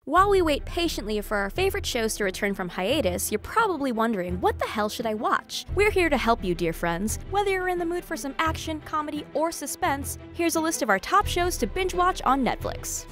While we wait patiently for our favorite shows to return from hiatus, you're probably wondering, what the hell should I watch? We're here to help you, dear friends. Whether you're in the mood for some action, comedy, or suspense, here's a list of our top shows to binge watch on Netflix.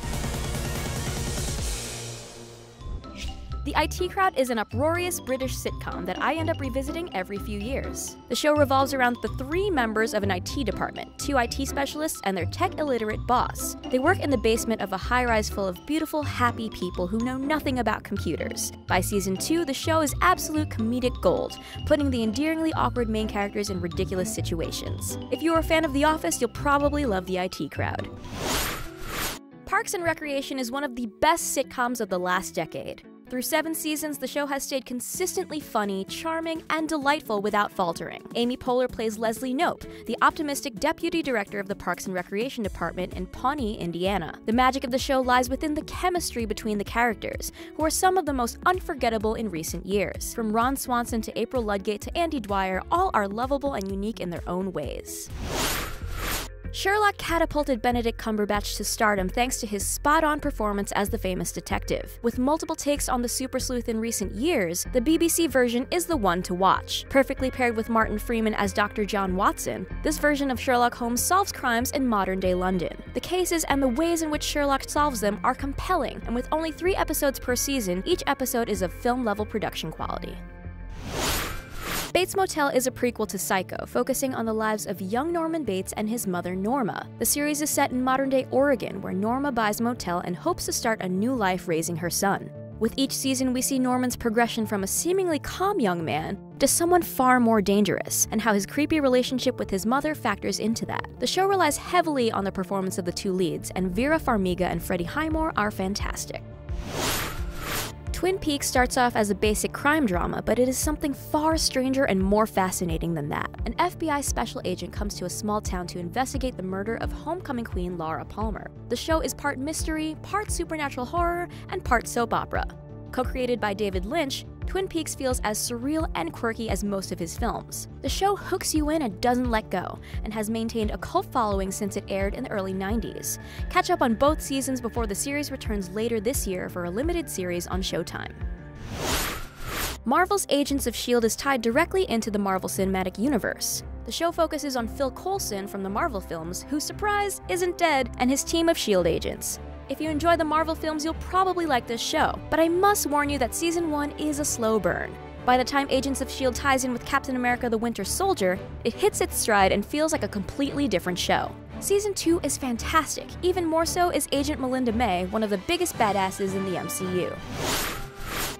The IT Crowd is an uproarious British sitcom that I end up revisiting every few years. The show revolves around the three members of an IT department, two IT specialists and their tech-illiterate boss. They work in the basement of a high-rise full of beautiful, happy people who know nothing about computers. By season 2, the show is absolute comedic gold, putting the endearingly awkward main characters in ridiculous situations. If you're a fan of The Office, you'll probably love the IT Crowd. Parks and Recreation is one of the best sitcoms of the last decade. Through 7 seasons, the show has stayed consistently funny, charming, and delightful without faltering. Amy Poehler plays Leslie Knope, the optimistic deputy director of the Parks and Recreation Department in Pawnee, Indiana. The magic of the show lies within the chemistry between the characters, who are some of the most unforgettable in recent years. From Ron Swanson to April Ludgate to Andy Dwyer, all are lovable and unique in their own ways. Sherlock catapulted Benedict Cumberbatch to stardom thanks to his spot-on performance as the famous detective. With multiple takes on the super sleuth in recent years, the BBC version is the one to watch. Perfectly paired with Martin Freeman as Dr. John Watson, this version of Sherlock Holmes solves crimes in modern-day London. The cases and the ways in which Sherlock solves them are compelling, and with only 3 episodes per season, each episode is of film-level production quality. Bates Motel is a prequel to Psycho, focusing on the lives of young Norman Bates and his mother, Norma. The series is set in modern-day Oregon, where Norma buys a motel and hopes to start a new life raising her son. With each season, we see Norman's progression from a seemingly calm young man to someone far more dangerous, and how his creepy relationship with his mother factors into that. The show relies heavily on the performance of the 2 leads, and Vera Farmiga and Freddie Highmore are fantastic. Twin Peaks starts off as a basic crime drama, but it is something far stranger and more fascinating than that. An FBI special agent comes to a small town to investigate the murder of homecoming queen Laura Palmer. The show is part mystery, part supernatural horror, and part soap opera. Co-created by David Lynch, Twin Peaks feels as surreal and quirky as most of his films. The show hooks you in and doesn't let go, and has maintained a cult following since it aired in the early 90s. Catch up on both seasons before the series returns later this year for a limited series on Showtime. Marvel's Agents of S.H.I.E.L.D. is tied directly into the Marvel Cinematic Universe. The show focuses on Phil Coulson from the Marvel films, who, surprise, isn't dead, and his team of S.H.I.E.L.D. agents. If you enjoy the Marvel films, you'll probably like this show, but I must warn you that Season 1 is a slow burn. By the time Agents of S.H.I.E.L.D. ties in with Captain America: The Winter Soldier, it hits its stride and feels like a completely different show. Season 2 is fantastic, even more so is Agent Melinda May, one of the biggest badasses in the MCU.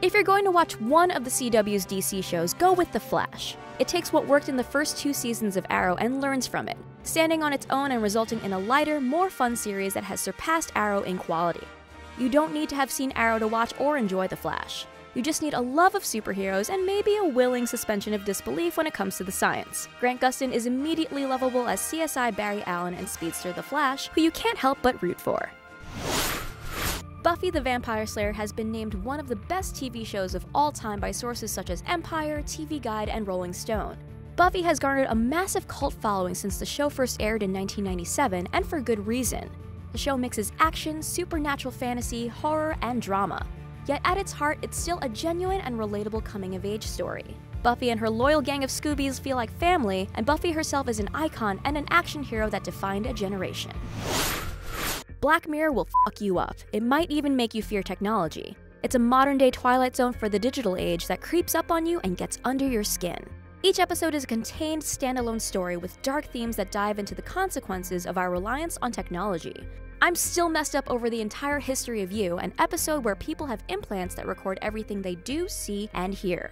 If you're going to watch one of the CW's DC shows, go with The Flash. It takes what worked in the first 2 seasons of Arrow and learns from it, standing on its own and resulting in a lighter, more fun series that has surpassed Arrow in quality. You don't need to have seen Arrow to watch or enjoy The Flash. You just need a love of superheroes and maybe a willing suspension of disbelief when it comes to the science. Grant Gustin is immediately lovable as CSI Barry Allen and Speedster The Flash, who you can't help but root for. Buffy the Vampire Slayer has been named one of the best TV shows of all time by sources such as Empire, TV Guide, and Rolling Stone. Buffy has garnered a massive cult following since the show first aired in 1997, and for good reason. The show mixes action, supernatural fantasy, horror, and drama. Yet at its heart, it's still a genuine and relatable coming-of-age story. Buffy and her loyal gang of Scoobies feel like family, and Buffy herself is an icon and an action hero that defined a generation. Black Mirror will fuck you up. It might even make you fear technology. It's a modern-day Twilight Zone for the digital age that creeps up on you and gets under your skin. Each episode is a contained, standalone story with dark themes that dive into the consequences of our reliance on technology. I'm still messed up over the entire history of you, an episode where people have implants that record everything they do, see, and hear.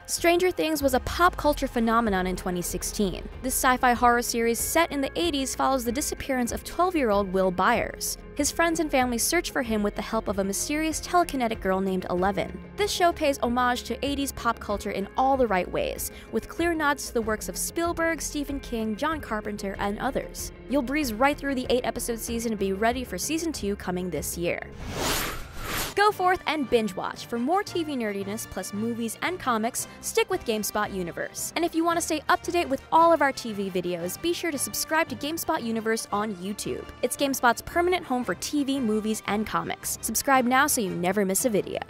Stranger Things was a pop culture phenomenon in 2016. This sci-fi horror series set in the 80s follows the disappearance of 12-year-old Will Byers. His friends and family search for him with the help of a mysterious telekinetic girl named Eleven. This show pays homage to 80s pop culture in all the right ways, with clear nods to the works of Spielberg, Stephen King, John Carpenter, and others. You'll breeze right through the 8-episode season and be ready for Season 2 coming this year. Go forth and binge watch. For more TV nerdiness plus movies and comics, stick with GameSpot Universe. And if you want to stay up to date with all of our TV videos, be sure to subscribe to GameSpot Universe on YouTube. It's GameSpot's permanent home for TV, movies, and comics. Subscribe now so you never miss a video.